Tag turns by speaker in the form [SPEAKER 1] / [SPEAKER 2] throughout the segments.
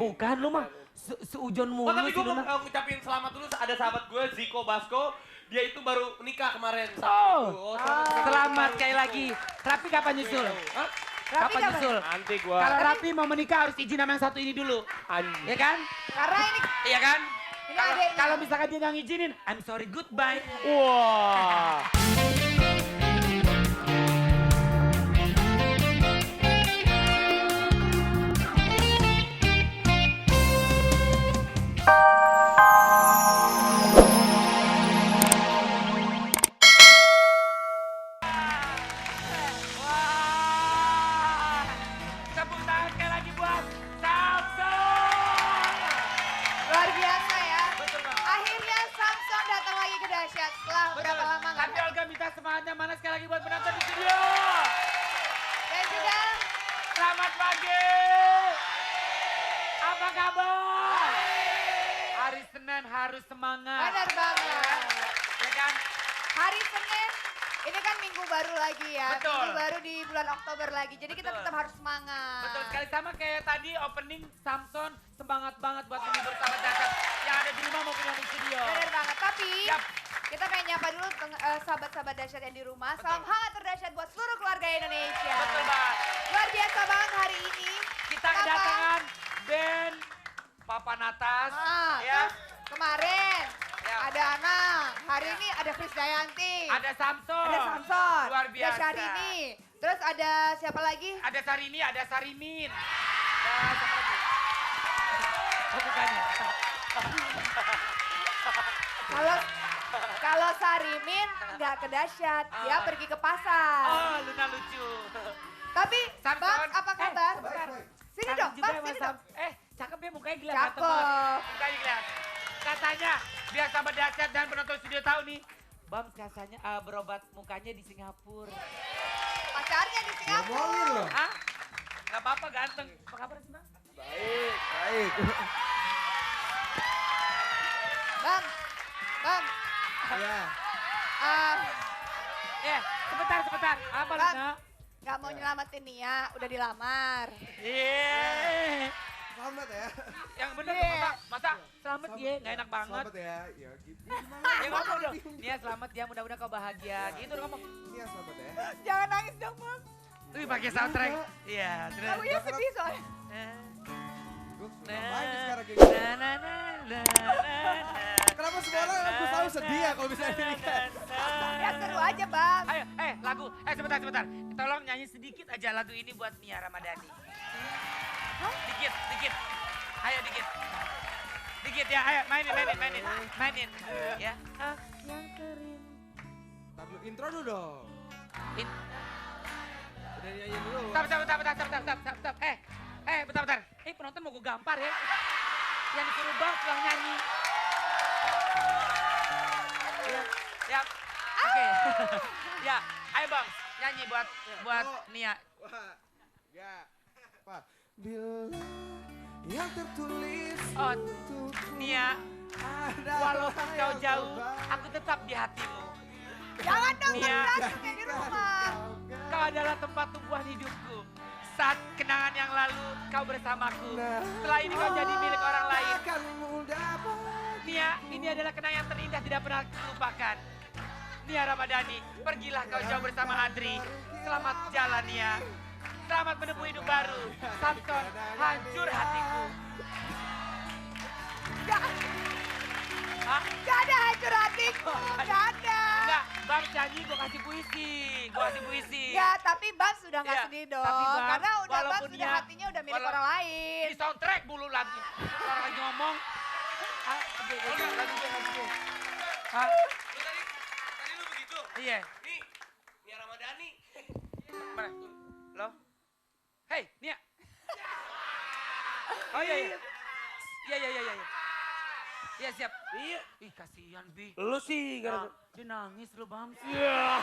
[SPEAKER 1] Bukan lu mah seujon mulu
[SPEAKER 2] tapi
[SPEAKER 1] sih
[SPEAKER 2] gue
[SPEAKER 1] lu
[SPEAKER 2] mau
[SPEAKER 1] mah.
[SPEAKER 2] ngucapin selamat dulu, ada sahabat gue Ziko Basko, dia itu baru nikah kemarin.
[SPEAKER 1] Selamat sekali lagi. Rapi kapan nyusul?
[SPEAKER 2] Hah?
[SPEAKER 1] Kapan nyusul?
[SPEAKER 2] Nanti gue.
[SPEAKER 1] Kalau Rapi mau menikah harus izin sama yang satu ini dulu. Ya kan?
[SPEAKER 3] Karena ini
[SPEAKER 1] Iya kan?
[SPEAKER 3] adeknya.
[SPEAKER 1] Kalau misalkan dia nggak ngizinin, I'm sorry, goodbye.
[SPEAKER 2] Wah.
[SPEAKER 1] Wah, tepuk tangan sekali lagi buat Samson.
[SPEAKER 3] Luar biasa ya.
[SPEAKER 1] Betul Bang.
[SPEAKER 3] Akhirnya Samson datang lagi ke Dahsyat setelah berapa lama nggak
[SPEAKER 1] Tapi Olga minta semangatnya mana sekali lagi buat penonton di studio.
[SPEAKER 3] Dan juga
[SPEAKER 1] Selamat pagi. Apa kabar? Hari Senin harus semangat.
[SPEAKER 3] benar banget.
[SPEAKER 1] Ya kan?
[SPEAKER 3] Hari Senin, ini kan minggu baru lagi ya.
[SPEAKER 1] Betul.
[SPEAKER 3] Minggu baru di bulan Oktober lagi. Jadi kita
[SPEAKER 1] Betul.
[SPEAKER 3] tetap harus semangat.
[SPEAKER 1] Betul sekali, sama kayak tadi opening Samson semangat banget buat menghibur sahabat Dahsyat yang ada di rumah maupun yang di studio.
[SPEAKER 3] Benar banget. Tapi
[SPEAKER 1] Yap.
[SPEAKER 3] kita pengen nyapa dulu sahabat-sahabat Dahsyat yang di rumah. Salam hangat terdahsyat buat seluruh keluarga Indonesia.
[SPEAKER 1] Betul banget.
[SPEAKER 3] Luar biasa banget hari ini.
[SPEAKER 1] Kita kedatangan band Papanatas. Ya.
[SPEAKER 3] Kemarin
[SPEAKER 1] Ya.
[SPEAKER 3] ada Anang. Hari ini ada Krisdayanti.
[SPEAKER 1] Ada Samson.
[SPEAKER 3] Ada Samson.
[SPEAKER 1] Luar
[SPEAKER 3] Ada
[SPEAKER 1] biasa.
[SPEAKER 3] Syahrini. Terus ada siapa lagi?
[SPEAKER 1] Ada Sarini, ada Sarimin. Dan siapa lagi? Oh, bukan ya?
[SPEAKER 3] Kalau Sarimin nggak ke Dahsyat, dia pergi ke pasar.
[SPEAKER 1] Oh, Luna lucu.
[SPEAKER 3] Tapi
[SPEAKER 1] Samson.
[SPEAKER 3] Bang, apa kabar? Sini
[SPEAKER 1] Kangen
[SPEAKER 3] dong,
[SPEAKER 1] juga
[SPEAKER 3] Bang,
[SPEAKER 1] sama
[SPEAKER 3] sini dong.
[SPEAKER 1] cakep ya mukanya gila.
[SPEAKER 3] Cakep.
[SPEAKER 1] ganteng banget. Mukanya gila. Katanya, biar sahabat Dahsyat dan penonton studio tahu nih. Bang katanya berobat mukanya di Singapura.
[SPEAKER 3] Pacarnya di Singapura.
[SPEAKER 1] Hah? Gak apa-apa ganteng. Apa kabar sih Bang?
[SPEAKER 4] Baik, baik.
[SPEAKER 3] Bang,
[SPEAKER 4] Ya,
[SPEAKER 1] Sebentar. Apa
[SPEAKER 3] Bang.
[SPEAKER 1] Luna?
[SPEAKER 3] nggak mau nyelamatin Nia, udah dilamar.
[SPEAKER 1] Iya.
[SPEAKER 4] selamat ya.
[SPEAKER 1] Yang bener
[SPEAKER 3] Iya.
[SPEAKER 1] masa selamat ya, gak enak banget.
[SPEAKER 4] Selamat ya. Ya gitu.
[SPEAKER 1] Ya ngomong dong. Nia selamat ya, mudah-mudahan kau bahagia. Gitu dong ngomong.
[SPEAKER 4] Iya, selamat ya.
[SPEAKER 3] Jangan nangis dong, Bang.
[SPEAKER 1] Wih pakai soundtrack. Iya, terus.
[SPEAKER 3] Lagunya sedih soalnya.
[SPEAKER 4] Gue ngapain nih sekarang kayak
[SPEAKER 1] Na
[SPEAKER 4] gitu?
[SPEAKER 1] na na na na.
[SPEAKER 4] Kenapa semua orang aku selalu sedih ya kalau misalnya ini kan?
[SPEAKER 3] Ya seru aja, Bang.
[SPEAKER 1] Ayo, lagu. Sebentar. Tolong nyanyi sedikit aja lagu ini buat Nia Ramadhani. Dikit. Ayo dikit. Dikit ya, ayo mainin. Ya. Yang kering.
[SPEAKER 4] Ntar dulu, intro dulu dong.
[SPEAKER 1] In-
[SPEAKER 4] Udah nyanyi dulu.
[SPEAKER 1] Stop. Bentar. Penonton mau gue gampar ya. Yang disuruh Bang pulang nyanyi. Ya. Oke. Ya, ayo Bang, nyanyi buat Nia.
[SPEAKER 4] Wah, ya. Apa? Bila yang tertulis
[SPEAKER 1] Oh,
[SPEAKER 4] untuk
[SPEAKER 1] Nia,
[SPEAKER 4] ada
[SPEAKER 1] walaupun kau
[SPEAKER 4] yang
[SPEAKER 1] jauh,
[SPEAKER 4] terbaik.
[SPEAKER 1] aku tetap di hatimu.
[SPEAKER 3] Jangan dong,
[SPEAKER 1] Nia.
[SPEAKER 3] berantem kayak di rumah.
[SPEAKER 1] Kau adalah tempat tumbuhan hidupku. Saat kenangan yang lalu, kau bersamaku. Setelah ini kau jadi milik orang lain.
[SPEAKER 4] Akan mudah bagi.
[SPEAKER 1] Nia, ini adalah kenangan yang terindah tidak pernah lupakan. Nia Ramadhani, pergilah kau jauh bersama Adri. Selamat jalan Nia. Selamat menemui hidup baru. Samson, hancur hatiku. Hah?
[SPEAKER 3] Gak ada hancur hatiku, gak ada.
[SPEAKER 1] Enggak, Bang nyanyi gue kasih puisi.
[SPEAKER 3] Ya, tapi Bang sudah gak
[SPEAKER 1] Iya,
[SPEAKER 3] sedih dong.
[SPEAKER 1] tapi Bang,
[SPEAKER 3] Karena udah Bang
[SPEAKER 1] walaupun
[SPEAKER 3] sudah
[SPEAKER 1] dia-
[SPEAKER 3] hatinya udah milik
[SPEAKER 1] wala-
[SPEAKER 3] orang lain.
[SPEAKER 1] Di soundtrack mulu lagi. Orang lagi ngomong. Lagu. Hah?
[SPEAKER 2] Tadi lu begitu.
[SPEAKER 1] Iya.
[SPEAKER 2] Nih, Nia Ramadhani.
[SPEAKER 1] Mana? Lo? Hei, Nia. Oh iya. Iya. Iya siap.
[SPEAKER 2] Iya.
[SPEAKER 1] Ih kasihan Bi.
[SPEAKER 2] Lu sih
[SPEAKER 1] Nah, dia nangis lu Bang.
[SPEAKER 2] Iya.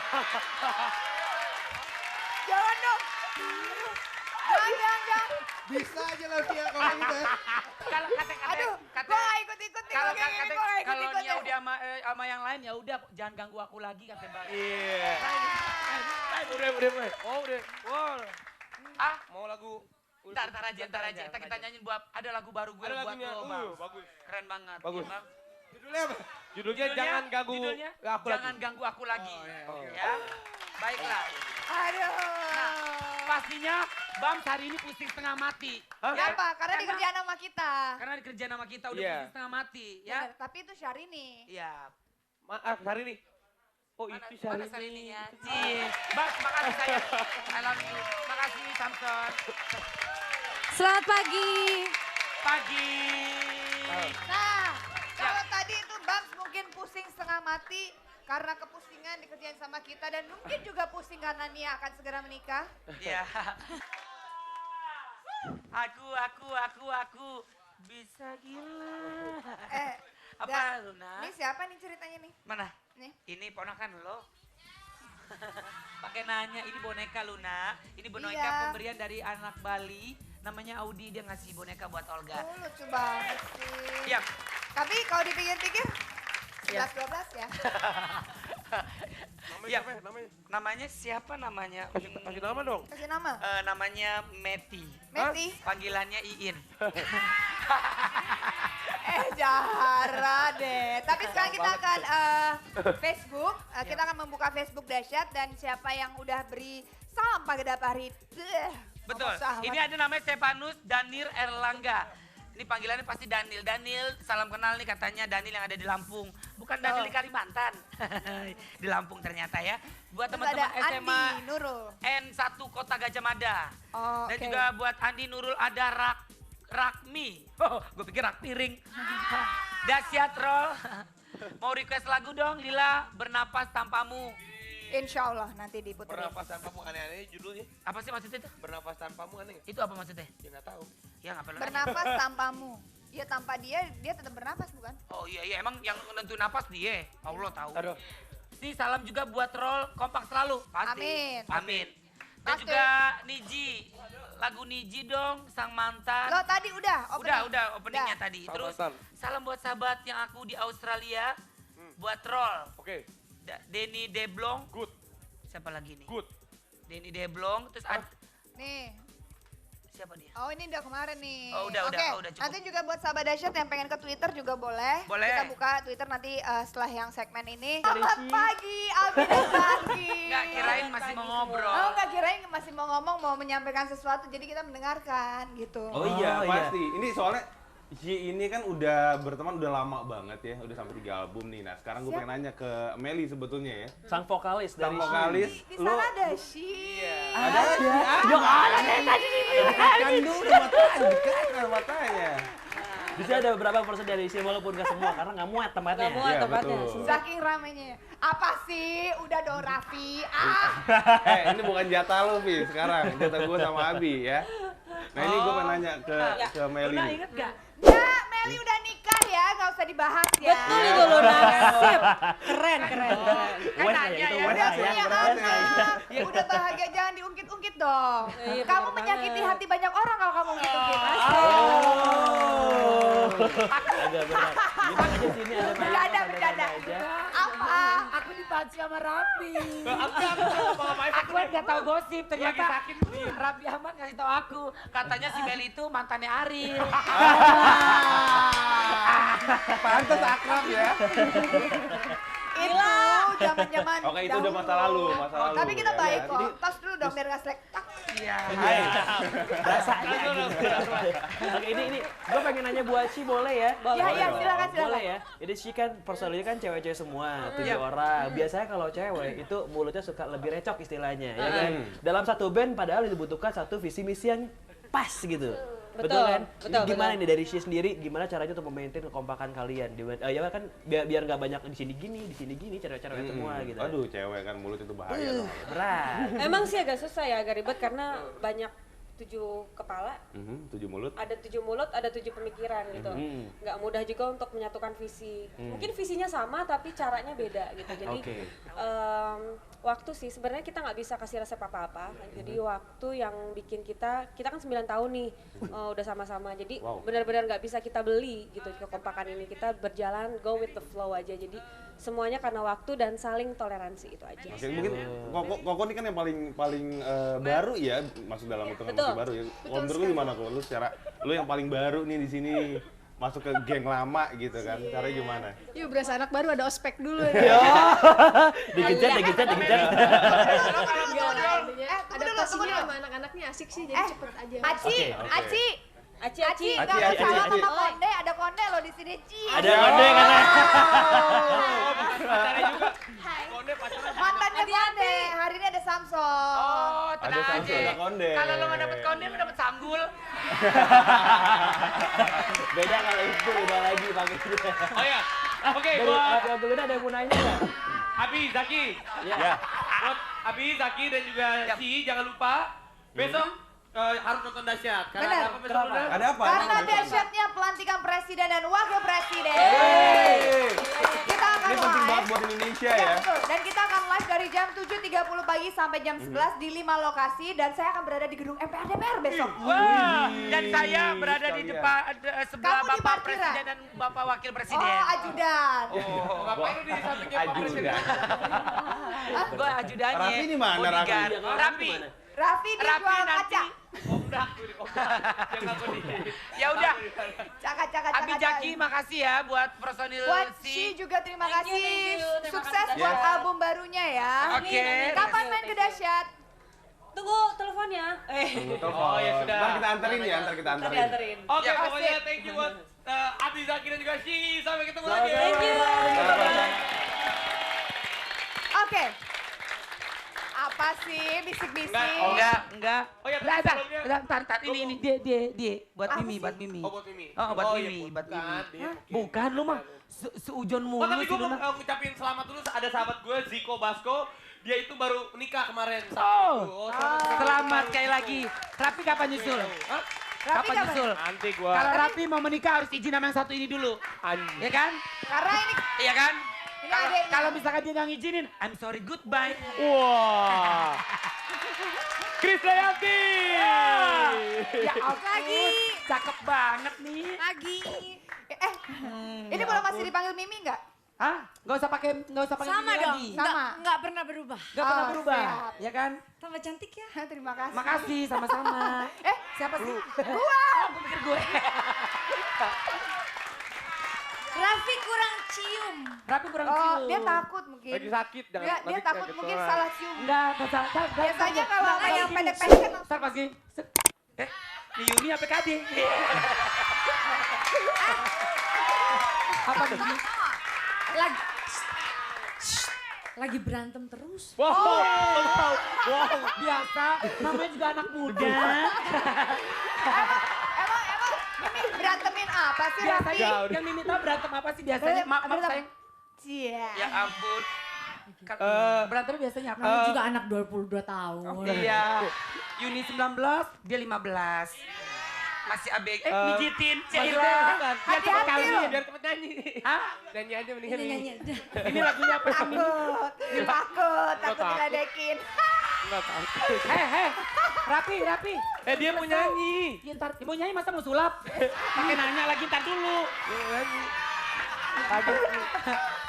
[SPEAKER 3] Jangan dong. Jangan.
[SPEAKER 4] Bisa aja lah Tia kalau gitu ya.
[SPEAKER 1] Kalau
[SPEAKER 3] Aduh,
[SPEAKER 1] kata
[SPEAKER 3] gue gak ikut-ikut nih.
[SPEAKER 1] kalau
[SPEAKER 3] Gue kayak gini, gue gak
[SPEAKER 1] kalau
[SPEAKER 3] ikut-ikut
[SPEAKER 1] Nia
[SPEAKER 3] nih.
[SPEAKER 1] udah sama yang lain ya udah jangan ganggu aku lagi kata Bang.
[SPEAKER 2] Iya.
[SPEAKER 1] Udah.
[SPEAKER 2] Oh, udah.
[SPEAKER 1] Wow.
[SPEAKER 2] Mau lagu
[SPEAKER 1] Ntar aja. Kita nyanyiin buat ada lagu baru gue
[SPEAKER 2] Ada
[SPEAKER 1] buat
[SPEAKER 2] lagunya.
[SPEAKER 1] lo, Bang.
[SPEAKER 2] Bagus.
[SPEAKER 1] Keren banget.
[SPEAKER 2] Bagus.
[SPEAKER 1] Ya, Bang.
[SPEAKER 4] Judulnya apa?
[SPEAKER 2] Judulnya jangan ganggu
[SPEAKER 1] judulnya,
[SPEAKER 2] aku
[SPEAKER 1] jangan
[SPEAKER 2] lagi.
[SPEAKER 1] ganggu aku lagi.
[SPEAKER 2] Oh.
[SPEAKER 1] Ya. Baiklah.
[SPEAKER 3] Aduh.
[SPEAKER 1] Pastinya Bams hari ini pusing setengah mati.
[SPEAKER 2] Hah?
[SPEAKER 1] Ya?
[SPEAKER 3] Kenapa? Karena dikerjain sama kita.
[SPEAKER 1] Karena dikerjain sama kita udah
[SPEAKER 2] Iya.
[SPEAKER 1] pusing setengah mati, ya.
[SPEAKER 3] Bener, tapi itu Syahrini.
[SPEAKER 1] Iya.
[SPEAKER 2] Maaf, Syahrini. Oh, itu
[SPEAKER 1] Mana
[SPEAKER 2] Syahrini.
[SPEAKER 1] Syarininya? Bams, makasih sayang. I love you. Makasih Samson.
[SPEAKER 5] Selamat pagi.
[SPEAKER 1] Pagi.
[SPEAKER 3] Nah, kalau tadi itu Bams mungkin pusing setengah mati karena kepusingan dikerjain sama kita dan mungkin juga pusing karena Nia akan segera menikah.
[SPEAKER 1] Iya. Aku bisa gila. Apa Luna?
[SPEAKER 3] Ini siapa nih ceritanya nih?
[SPEAKER 1] Mana?
[SPEAKER 3] Nih.
[SPEAKER 1] Ini ponakan lo. Pakai nanya, ini boneka Luna. Ini boneka
[SPEAKER 3] Iya.
[SPEAKER 1] pemberian dari anak Bali. Namanya Audi, dia ngasih boneka buat Olga.
[SPEAKER 3] Oh, lucu banget sih.
[SPEAKER 1] Iya.
[SPEAKER 3] Tapi kalau dipikir-pikir,
[SPEAKER 1] Iya.
[SPEAKER 3] 11-12 ya.
[SPEAKER 2] Namanya
[SPEAKER 1] Iya.
[SPEAKER 2] siapa ya? Namanya?
[SPEAKER 1] Namanya siapa namanya?
[SPEAKER 2] Kasih nama dong.
[SPEAKER 3] Kasih nama.
[SPEAKER 1] Namanya Meti.
[SPEAKER 3] Meti.
[SPEAKER 1] Panggilannya Iin.
[SPEAKER 3] Jahara deh. Tapi sekarang kita akan Facebook. Kita akan membuka Facebook Dahsyat dan siapa yang udah beri salam pada hari.
[SPEAKER 1] Betul.
[SPEAKER 3] ngomong sahabat.
[SPEAKER 1] Ini ada namanya Stefanus Danir Erlangga. Ini panggilannya pasti Danil. Danil, salam kenal nih katanya Danil yang ada di Lampung. Bukan Danil di Kalimantan. Di Lampung ternyata ya. Buat
[SPEAKER 3] Terus
[SPEAKER 1] teman-teman
[SPEAKER 3] ada
[SPEAKER 1] SMA
[SPEAKER 3] Andi Nurul.
[SPEAKER 1] N1 Kota Gajah Mada.
[SPEAKER 3] Oh,
[SPEAKER 1] Dan
[SPEAKER 3] oke.
[SPEAKER 1] juga buat Andi Nurul ada Rakmi. Oh, gue pikir rak piring. Dahsyat Roll. Mau request lagu dong Lila, Bernapas Tanpamu.
[SPEAKER 3] Insya Allah nanti diputerin.
[SPEAKER 2] Bernafas tanpamu aneh-aneh judulnya.
[SPEAKER 1] Apa sih maksudnya itu?
[SPEAKER 2] Bernafas tanpamu aneh nggak?
[SPEAKER 1] Itu apa maksudnya?
[SPEAKER 2] Ya nggak tahu.
[SPEAKER 1] Ya nggak perlu nanya.
[SPEAKER 3] Bernapas tanpamu. Ya tanpa dia tetap bernapas bukan?
[SPEAKER 1] Oh iya, emang yang nentuin napas dia. Allah tahu.
[SPEAKER 2] Aduh.
[SPEAKER 1] Nih salam juga buat Roll kompak selalu. Pasti.
[SPEAKER 3] Amin.
[SPEAKER 1] Amin. Dan
[SPEAKER 3] Pasti.
[SPEAKER 1] juga Niji. Lagu Niji dong, sang mantan.
[SPEAKER 3] Lo tadi udah opening?
[SPEAKER 1] Udah openingnya
[SPEAKER 3] Udah.
[SPEAKER 1] tadi.
[SPEAKER 2] Sang
[SPEAKER 1] Terus
[SPEAKER 2] mantan.
[SPEAKER 1] salam buat sahabat yang aku di Australia. Buat Roll.
[SPEAKER 2] Oke.
[SPEAKER 1] Denny Deblong.
[SPEAKER 2] Good.
[SPEAKER 1] Siapa lagi nih?
[SPEAKER 2] Good.
[SPEAKER 1] Denny Deblong. Terus
[SPEAKER 3] Nih.
[SPEAKER 1] siapa dia?
[SPEAKER 3] Oh ini udah kemarin nih.
[SPEAKER 1] Oh, udah,
[SPEAKER 3] Oke,
[SPEAKER 1] udah cukup.
[SPEAKER 3] nanti juga buat sahabat Dahsyat yang pengen ke Twitter juga boleh.
[SPEAKER 1] Boleh.
[SPEAKER 3] Kita buka Twitter nanti setelah yang segmen ini. Selamat pagi, Abi dan Saki.
[SPEAKER 1] Nggak kirain masih mau ngobrol.
[SPEAKER 3] Oh nggak kirain masih mau ngomong, mau menyampaikan sesuatu, jadi kita mendengarkan gitu.
[SPEAKER 6] Oh iya, pasti. Ini soalnya Yi ini kan udah berteman udah lama banget ya, udah sampai 3 album nih. Nah sekarang gue pengen nanya ke Meli sebetulnya ya.
[SPEAKER 7] Sang vokalis
[SPEAKER 6] Sang
[SPEAKER 7] dari
[SPEAKER 6] vokalis,
[SPEAKER 3] Di sana ada Shi.
[SPEAKER 6] ada kan dulu udah matanya, dekat kan matanya.
[SPEAKER 7] Di sini ada beberapa persen dari sini walaupun nggak semua karena nggak muat tempatnya.
[SPEAKER 5] Nggak muat
[SPEAKER 6] Iya,
[SPEAKER 5] tempatnya.
[SPEAKER 6] betul.
[SPEAKER 3] Saking ramenya. Apa sih? Udah dong Raffi.
[SPEAKER 6] Ini bukan jatah lu, Pi, sekarang. Jatah gue sama Abi ya. Nah ini gue pengen nanya ke Meli.
[SPEAKER 7] Luna
[SPEAKER 6] nih.
[SPEAKER 7] inget nggak?
[SPEAKER 3] Ya, Meli udah nikah ya, nggak usah dibahas ya.
[SPEAKER 5] Betul itu Luna. Sip. Keren.
[SPEAKER 1] Kan
[SPEAKER 7] Wes
[SPEAKER 1] nanya
[SPEAKER 7] ya, itu
[SPEAKER 1] ya.
[SPEAKER 7] Wes
[SPEAKER 3] Udah
[SPEAKER 7] ya.
[SPEAKER 3] punya
[SPEAKER 6] berat ya.
[SPEAKER 3] anak, udah bahagia, jangan diungkit-ungkit dong.
[SPEAKER 5] Iya,
[SPEAKER 3] Kamu
[SPEAKER 5] benar
[SPEAKER 3] menyakiti
[SPEAKER 5] banget.
[SPEAKER 3] hati banyak orang kalau kamu ungkit-ungkit.
[SPEAKER 7] Agak berat. Gimana aja sini ada
[SPEAKER 3] Bercanda.
[SPEAKER 7] aja.
[SPEAKER 3] Apa?
[SPEAKER 1] Aku dipacu sama Raffi.
[SPEAKER 2] Apa-apain
[SPEAKER 1] Aku kan gak tahu gosip, ternyata Raffi Ahmad ngasih tahu aku. Katanya si Meli itu mantannya Ariel.
[SPEAKER 6] Pantes akrab ya.
[SPEAKER 3] Itu zaman-zaman
[SPEAKER 6] Oke itu udah masa lalu, masa lalu.
[SPEAKER 3] Tapi kita
[SPEAKER 6] ya.
[SPEAKER 3] baik
[SPEAKER 6] Jadi,
[SPEAKER 3] kok. Tos dulu dong biar nggak selek. Tak.
[SPEAKER 1] Iya.
[SPEAKER 6] Hai.
[SPEAKER 7] Rasanya gitu. Oke ini gue pengen nanya buat Ci boleh ya?
[SPEAKER 3] Iya, silakan.
[SPEAKER 7] Boleh ya. Jadi Ci kan personalnya kan cewek-cewek semua, 7 orang. Biasanya kalau cewek itu mulutnya suka lebih recok istilahnya, ya kan? Dalam satu band padahal dibutuhkan satu visi misi yang pas gitu. Betul kan?
[SPEAKER 5] betul,
[SPEAKER 7] Gimana nih dari Ci sendiri, gimana caranya untuk memaintain kekompakan kalian? Ya kan biar nggak banyak di sini gini, cewek-cewek semua gitu.
[SPEAKER 6] Aduh cewek kan mulut itu bahaya dong.
[SPEAKER 7] Berat.
[SPEAKER 5] Emang sih agak susah ya, agak ribet karena banyak 7 kepala,
[SPEAKER 6] 7 mulut.
[SPEAKER 5] ada 7 mulut, ada 7 pemikiran gitu. Nggak mudah juga untuk menyatukan visi. Mungkin visinya sama tapi caranya beda gitu. Jadi
[SPEAKER 7] Oke.
[SPEAKER 5] waktu sih sebenarnya kita nggak bisa kasih resep apa-apa. Jadi waktu yang bikin kita kan 9 tahun nih udah sama-sama. Jadi
[SPEAKER 6] Wow.
[SPEAKER 5] benar-benar nggak bisa kita beli gitu kekompakan ini. Kita berjalan go with the flow aja. Jadi semuanya karena waktu dan saling toleransi itu aja.
[SPEAKER 6] Oke, mungkin Koko ini kan yang paling baru ya, masuk dalam hitungan
[SPEAKER 5] Betul.
[SPEAKER 6] masih baru ya. Kalau menurut lu gimana kalau lu yang paling baru nih di sini masuk ke geng lama gitu kan, caranya gimana?
[SPEAKER 8] Yuk berasa anak baru ada ospek dulu.
[SPEAKER 7] Dikejar.
[SPEAKER 8] Adaptasinya sama anak-anaknya asik sih, jadi cepet aja.
[SPEAKER 3] Aci,
[SPEAKER 6] Aci,
[SPEAKER 3] nggak
[SPEAKER 6] Aci,
[SPEAKER 3] salah
[SPEAKER 6] Aci.
[SPEAKER 3] sama Konde, ada Konde lo di sini, Ci.
[SPEAKER 7] Ada kode kan?
[SPEAKER 3] Mantannya Konde, hari ini ada Samson.
[SPEAKER 1] Oh, tenang
[SPEAKER 6] Ada Samsul,
[SPEAKER 1] aja.
[SPEAKER 6] ada konde.
[SPEAKER 1] Kalau lo nggak dapet konde, lo dapet sanggul.
[SPEAKER 7] Beda kalau itu beda lagi pakai itu.
[SPEAKER 2] Oh ya, oke
[SPEAKER 7] Dari
[SPEAKER 2] buat
[SPEAKER 7] Rapi Abdul ada yang mau nanya nggak?
[SPEAKER 2] Abi, Zaki.
[SPEAKER 7] Ya.
[SPEAKER 2] Buat Abi, Zaki dan juga Si, jangan lupa besok harus nonton Dahsyat. Karena
[SPEAKER 3] Bener.
[SPEAKER 2] ada apa besok Bunda?
[SPEAKER 6] Ada apa?
[SPEAKER 3] Karena dahsyatnya pelantikan presiden dan wakil presiden. Kita akan
[SPEAKER 6] Ini penting banget
[SPEAKER 3] live.
[SPEAKER 6] buat Indonesia
[SPEAKER 3] Ya,
[SPEAKER 6] ya.
[SPEAKER 3] betul. Dan kita akan live dari jam 7.30 pagi sampai jam 11 di 5 lokasi. Dan saya akan berada di gedung MPR DPR besok.
[SPEAKER 1] Wah, dan saya berada di
[SPEAKER 6] sekalian.
[SPEAKER 1] depan sebelah
[SPEAKER 3] Kamu di
[SPEAKER 1] Bapak
[SPEAKER 3] parkiran?
[SPEAKER 1] Presiden dan Bapak Wakil
[SPEAKER 3] Oh,
[SPEAKER 1] Presiden.
[SPEAKER 3] ajudan.
[SPEAKER 2] Oh, ngapain lu di sampingnya Pak Presiden?
[SPEAKER 1] Gue ajudannya.
[SPEAKER 6] Raffi di mana, Raffi?
[SPEAKER 1] Bodyguard. Raffi.
[SPEAKER 3] Raffi dia
[SPEAKER 1] Raffi
[SPEAKER 3] jual
[SPEAKER 1] nanti.
[SPEAKER 3] kaca.
[SPEAKER 2] Komdak, di komdak. Yang ngaku di.
[SPEAKER 1] Ya udah.
[SPEAKER 3] Caka-caka.
[SPEAKER 1] Abi Jaki makasih ya buat personil
[SPEAKER 3] Buat
[SPEAKER 1] Si.
[SPEAKER 3] Si juga terima
[SPEAKER 5] Thank you,
[SPEAKER 3] kasih.
[SPEAKER 5] terima
[SPEAKER 3] Sukses
[SPEAKER 5] kasih.
[SPEAKER 3] buat
[SPEAKER 6] Yes.
[SPEAKER 3] album barunya ya.
[SPEAKER 1] Oke.
[SPEAKER 3] Kapan main ke Dahsyat?
[SPEAKER 5] Tunggu teleponnya.
[SPEAKER 2] Oh ya sudah.
[SPEAKER 6] Ntar kita anterin ya, ntar kita
[SPEAKER 5] Nanti
[SPEAKER 6] anterin.
[SPEAKER 5] anterin.
[SPEAKER 2] Oke,
[SPEAKER 1] Ya,
[SPEAKER 2] pokoknya
[SPEAKER 3] asik.
[SPEAKER 2] thank you buat Abi, Zaki dan juga Si. Sampai ketemu lagi.
[SPEAKER 5] Thank you.
[SPEAKER 3] Oke. Apa sih bisik-bisik?
[SPEAKER 1] Enggak.
[SPEAKER 2] Oh ya,
[SPEAKER 1] Enggak,
[SPEAKER 2] tapi sebelumnya.
[SPEAKER 1] Entar, ini dia buat
[SPEAKER 3] Apa
[SPEAKER 1] Mimi,
[SPEAKER 3] sih?
[SPEAKER 1] buat Mimi.
[SPEAKER 2] Oh, buat Mimi.
[SPEAKER 1] Oh, buat
[SPEAKER 2] iya,
[SPEAKER 1] Mimi, buat
[SPEAKER 2] bukan,
[SPEAKER 1] Mimi.
[SPEAKER 2] dia
[SPEAKER 1] Bukan lu mah seujon mulu
[SPEAKER 2] Oh, tapi
[SPEAKER 1] si
[SPEAKER 2] gue
[SPEAKER 1] Luna.
[SPEAKER 2] mau ngucapin selamat dulu. Ada sahabat gue, Ziko Basko. Dia itu baru nikah kemarin.
[SPEAKER 1] Oh,
[SPEAKER 2] selamat.
[SPEAKER 1] selamat sekali lagi. Rapi kapan nyusul?
[SPEAKER 2] Hah?
[SPEAKER 1] Kapan
[SPEAKER 3] kapan?
[SPEAKER 1] nyusul?
[SPEAKER 2] Nanti gua.
[SPEAKER 1] Kalau Rapi mau menikah harus izin sama yang satu ini dulu. Ya kan?
[SPEAKER 3] Karena ini
[SPEAKER 1] Iya kan?
[SPEAKER 3] Ini adeknya.
[SPEAKER 1] Kalau misalkan dia nggak ngizinin, I'm sorry, goodbye.
[SPEAKER 2] Wah. Krisdayanti.
[SPEAKER 1] Ya ampun,
[SPEAKER 3] Lagi.
[SPEAKER 1] cakep banget nih.
[SPEAKER 3] lagi. Ini boleh masih dipanggil Mimi nggak?
[SPEAKER 1] Hah? Nggak usah pakai
[SPEAKER 8] Sama
[SPEAKER 1] Mimi
[SPEAKER 8] dong,
[SPEAKER 1] lagi.
[SPEAKER 3] Sama.
[SPEAKER 8] nggak pernah berubah.
[SPEAKER 1] Nggak pernah
[SPEAKER 3] Oh,
[SPEAKER 1] berubah,
[SPEAKER 3] siap.
[SPEAKER 1] ya kan?
[SPEAKER 8] Tambah cantik ya.
[SPEAKER 3] Terima kasih.
[SPEAKER 1] Makasih, sama-sama.
[SPEAKER 3] Siapa sih?
[SPEAKER 1] Gua pikir gue.
[SPEAKER 8] Raffi kurang cium.
[SPEAKER 1] Rapi kurang
[SPEAKER 3] Oh,
[SPEAKER 1] cium.
[SPEAKER 3] dia takut mungkin.
[SPEAKER 2] Lagi sakit, jangan.
[SPEAKER 3] Enggak, dia
[SPEAKER 2] nanti
[SPEAKER 3] takut
[SPEAKER 2] kaget
[SPEAKER 3] mungkin
[SPEAKER 2] orang.
[SPEAKER 3] salah cium.
[SPEAKER 1] Enggak,
[SPEAKER 3] Biasanya kalau
[SPEAKER 1] Ntar
[SPEAKER 3] yang
[SPEAKER 1] gini.
[SPEAKER 3] pendek-pendek kan langsung.
[SPEAKER 1] Ntar pas gini. set. Ini Yuni apa KD? Apa gini?
[SPEAKER 8] Lagi berantem terus.
[SPEAKER 2] Wow.
[SPEAKER 1] Biasa, namanya juga anak muda.
[SPEAKER 3] Emang Mimi berantemin apa sih Raffi?
[SPEAKER 1] Biasanya yang Mimi tahu berantem apa sih biasanya? Maaf
[SPEAKER 3] Berantem.
[SPEAKER 1] sayang.
[SPEAKER 3] Cia.
[SPEAKER 1] Ya ampun. Berantemnya biasanya apa?
[SPEAKER 8] Kamu juga anak 22 tahun.
[SPEAKER 1] Iya. Yuni 19, dia 15. Masih ABG. Mijitin, Cila.
[SPEAKER 3] Hati-hati lu.
[SPEAKER 2] Biar cepet nyanyi.
[SPEAKER 1] Hah?
[SPEAKER 2] Nyanyi aja mendingan
[SPEAKER 8] Ini
[SPEAKER 2] nih.
[SPEAKER 8] nyanyi. Udah.
[SPEAKER 1] Ini lagunya apa sih?
[SPEAKER 3] Takut diledekin.
[SPEAKER 2] Enggak tahu.
[SPEAKER 1] Heh. Rapi.
[SPEAKER 2] Dia mau nyanyi.
[SPEAKER 1] Ya, ntar, mau nyanyi masa mau sulap? Pakai nanya lagi, ntar dulu.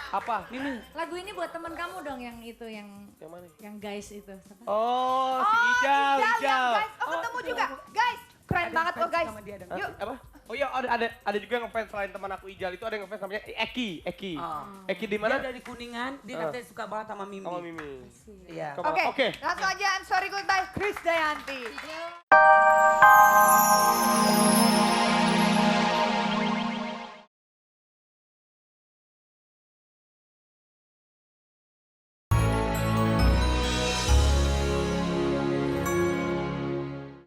[SPEAKER 2] Apa?
[SPEAKER 1] Mimi.
[SPEAKER 8] Lagu ini buat teman kamu dong yang itu yang
[SPEAKER 2] Yang mana?
[SPEAKER 8] yang guys itu. Siapa?
[SPEAKER 2] Oh, si
[SPEAKER 3] Ijal,
[SPEAKER 2] Ijal.
[SPEAKER 3] guys. Oh, ketemu juga. Guys, keren banget loh guys.
[SPEAKER 1] Sama dia ada.
[SPEAKER 3] Yuk.
[SPEAKER 2] Apa? Oh iya, ada juga yang ngefans selain teman aku Ijal itu ada yang ngefans namanya Eki.
[SPEAKER 1] Oh.
[SPEAKER 2] Eki di
[SPEAKER 1] Dia
[SPEAKER 2] mana?
[SPEAKER 1] dari Kuningan, dia katanya suka banget sama Mimi.
[SPEAKER 2] Sama Mimi.
[SPEAKER 1] Iya.
[SPEAKER 2] Coba.
[SPEAKER 3] Oke,
[SPEAKER 2] Oke.
[SPEAKER 3] langsung aja I'm sorry goodbye Krisdayanti.